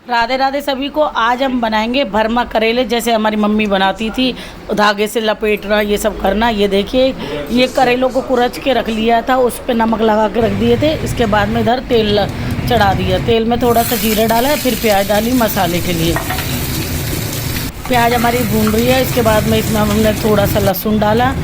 राधे राधे सभी को। आज हम बनाएंगे भरमा करेले, जैसे हमारी मम्मी बनाती थी, धागे से लपेटना, ये सब करना। ये देखिए, ये करेलों को कुरच के रख लिया था, उस पर नमक लगा के रख दिए थे। इसके बाद में इधर तेल चढ़ा दिया, तेल में थोड़ा सा जीरा डाला, फिर प्याज डाली मसाले के लिए। प्याज हमारी भून रही है। इसके बाद में इसमें हमने थोड़ा सा लहसुन डाला।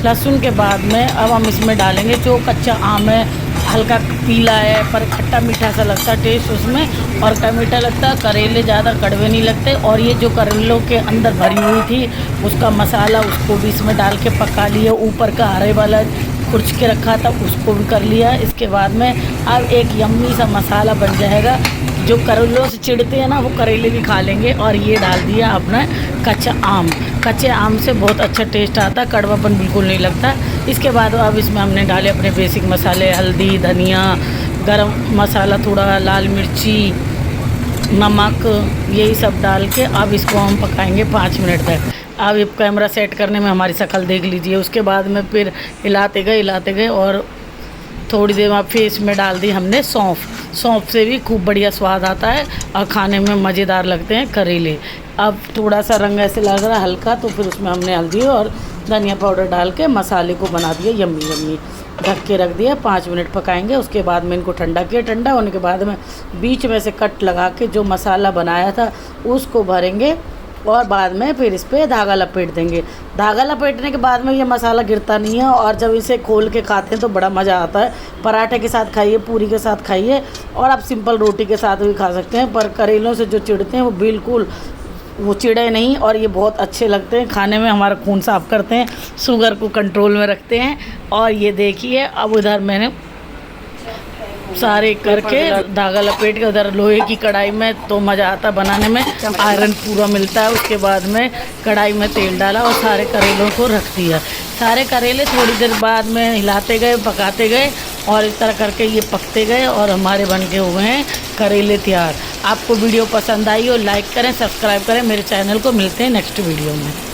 लहसुन के बाद में अब हम इसमें डालेंगे जो कच्चा आम है, हल्का पीला है पर खट्टा मीठा सा लगता है टेस्ट उसमें, और मीठा लगता है। करेले ज़्यादा कड़वे नहीं लगते। और ये जो करेलों के अंदर भरी हुई थी उसका मसाला, उसको भी इसमें डाल के पका लिया। ऊपर का हरे वाला कुर्च के रखा था उसको भी कर लिया। इसके बाद में अब एक यम्मी सा मसाला बन जाएगा। जो करेलों से चिढ़ते हैं ना, वो करेले भी खा लेंगे। और ये डाल दिया अपना कच्चा आम। कच्चे आम से बहुत अच्छा टेस्ट आता है, कड़वापन बिल्कुल नहीं लगता। इसके बाद अब इसमें हमने डाले अपने बेसिक मसाले, हल्दी, धनिया, गरम मसाला, थोड़ा लाल मिर्ची, नमक, यही सब डाल के अब इसको हम पकाएंगे 5 मिनट तक। अब ये कैमरा सेट करने में हमारी शक्ल देख लीजिए। उसके बाद में फिर हिलाते गए और थोड़ी देर बाद फिर इसमें डाल दी हमने सौंफ। सौंफ से भी खूब बढ़िया स्वाद आता है और खाने में मज़ेदार लगते हैं करेले। अब थोड़ा सा रंग ऐसे लग रहा है हल्का, तो फिर उसमें हमने हल्दी और धनिया पाउडर डाल के मसाले को बना दिया यम्मी यम्मी। ढक के रख दिया, 5 मिनट पकाएंगे। उसके बाद में इनको ठंडा किया। ठंडा होने के बाद में बीच में से कट लगा के जो मसाला बनाया था उसको भरेंगे और बाद में फिर इस पर धागा लपेट देंगे। धागा लपेटने के बाद में ये मसाला गिरता नहीं है, और जब इसे खोल के खाते हैं तो बड़ा मज़ा आता है। पराठे के साथ खाइए, पूरी के साथ खाइए, और आप सिंपल रोटी के साथ भी खा सकते हैं। पर करेलों से जो चिढ़ते हैं वो बिल्कुल वो चिड़े नहीं, और ये बहुत अच्छे लगते हैं खाने में। हमारा खून साफ़ करते हैं, शुगर को कंट्रोल में रखते हैं। और ये देखिए, अब उधर मैंने सारे करके धागा लपेट के उधर लोहे की कढ़ाई में, तो मज़ा आता बनाने में, आयरन पूरा मिलता है। उसके बाद में कढ़ाई में तेल डाला और सारे करेलों को रख दिया। सारे करेले थोड़ी देर बाद में हिलाते गए, पकाते गए, और इस तरह करके ये पकते गए और हमारे बन के हो गए हैं करेले तैयार। आपको वीडियो पसंद आई हो लाइक करें, सब्सक्राइब करें मेरे चैनल को। मिलते हैं नेक्स्ट वीडियो में।